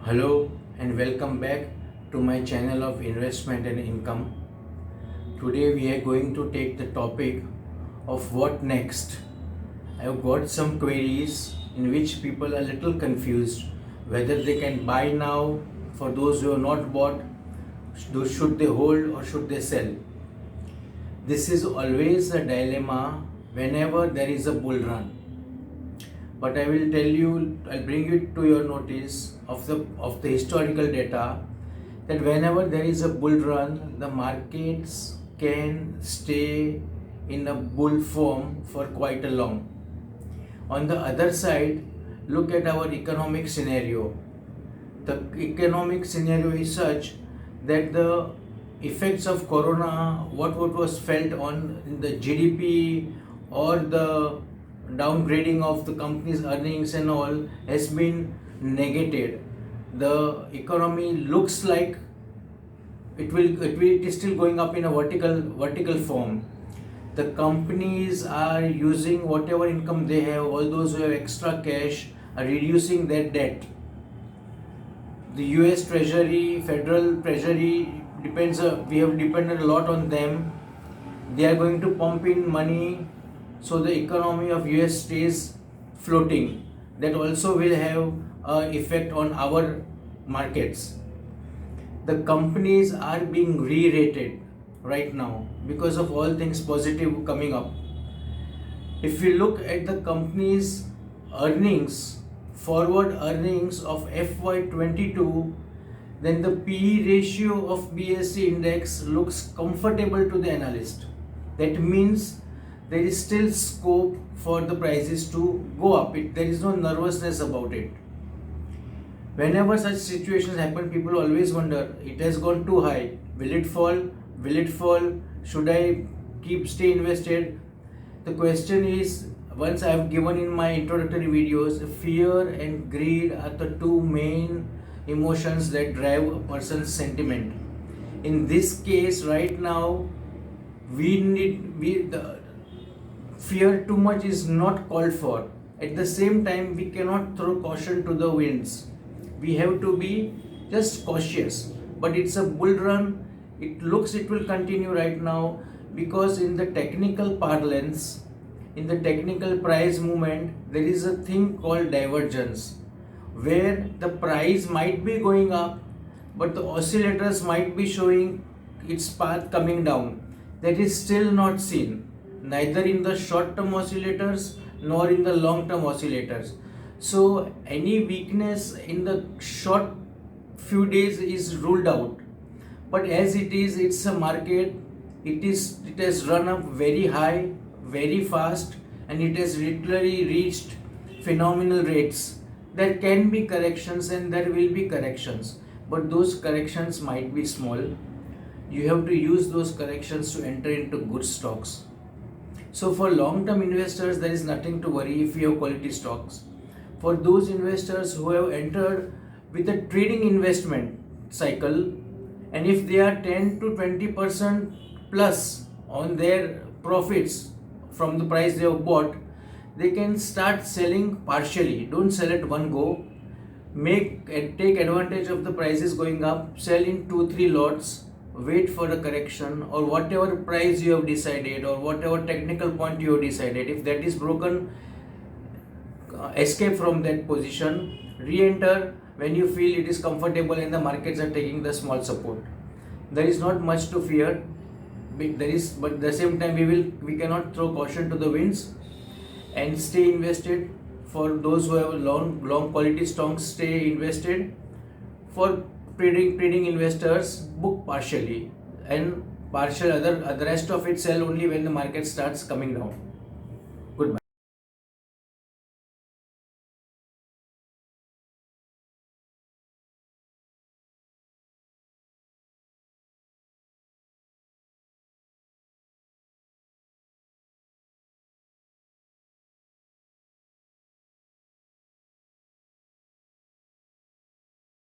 Hello and welcome back to my channel of investment and income. Today we are going to take the topic of what next. I have got some queries in which people are a little confused whether they can buy now. For those who have not bought, should they hold or should they sell? This is always a dilemma whenever there is a bull run. But I will tell you, I'll bring it to your notice of the historical data that whenever there is a bull run, the markets can stay in a bull form for quite a long. On the other side, look at our economic scenario. The economic scenario is such that the effects of corona, what was felt on the GDP or the downgrading of the company's earnings and all has been negated. The economy looks like it is still going up in a vertical form. The companies are using whatever income they have, all those who have extra cash are reducing their debt. The US Treasury, Federal Treasury we have depended a lot on them. They are going to pump in money so the economy of US stays floating. That also will have an effect on our markets. The companies are being re-rated right now because of all things positive coming up. If we look at the company's earnings, forward earnings of FY22, then the PE ratio of BSE index looks comfortable to the analyst. That means there is still scope for the prices to go up. There is no nervousness about it. Whenever such situations happen, people always wonder, it has gone too high. Will it fall? Will it fall? Should I stay invested? The question is, once I have given in my introductory videos, fear and greed are the two main emotions that drive a person's sentiment. In this case, right now, the fear too much is not called for. At the same time, we cannot throw caution to the winds. We have to be just cautious. But it's a bull run. It looks it will continue right now because in the technical parlance, in the technical price movement, there is a thing called divergence, where the price might be going up, but the oscillators might be showing its path coming down. That is still not seen, neither in the short-term oscillators nor in the long-term oscillators. So any weakness in the short few days is ruled out. But as it's a market. It has run up very high, very fast, and it has literally reached phenomenal rates. There can be corrections and there will be corrections, but those corrections might be small. You have to use those corrections to enter into good stocks. So for long-term investors, there is nothing to worry if you have quality stocks. For those investors who have entered with a trading investment cycle, and if they are 10 to 20% plus on their profits from the price they have bought, they can start selling partially. Don't sell at one go. Take advantage of the prices going up, sell in 2-3 lots, wait for a correction or whatever price you have decided or whatever technical point you have decided. If that is broken, escape from that position, re-enter when you feel it is comfortable and the markets are taking the small support. There is not much to fear. But at the same time, we cannot throw caution to the winds and stay invested. For those who have long quality stocks, stay invested. For trading investors, book partially and the rest of it sell only when the market starts coming down.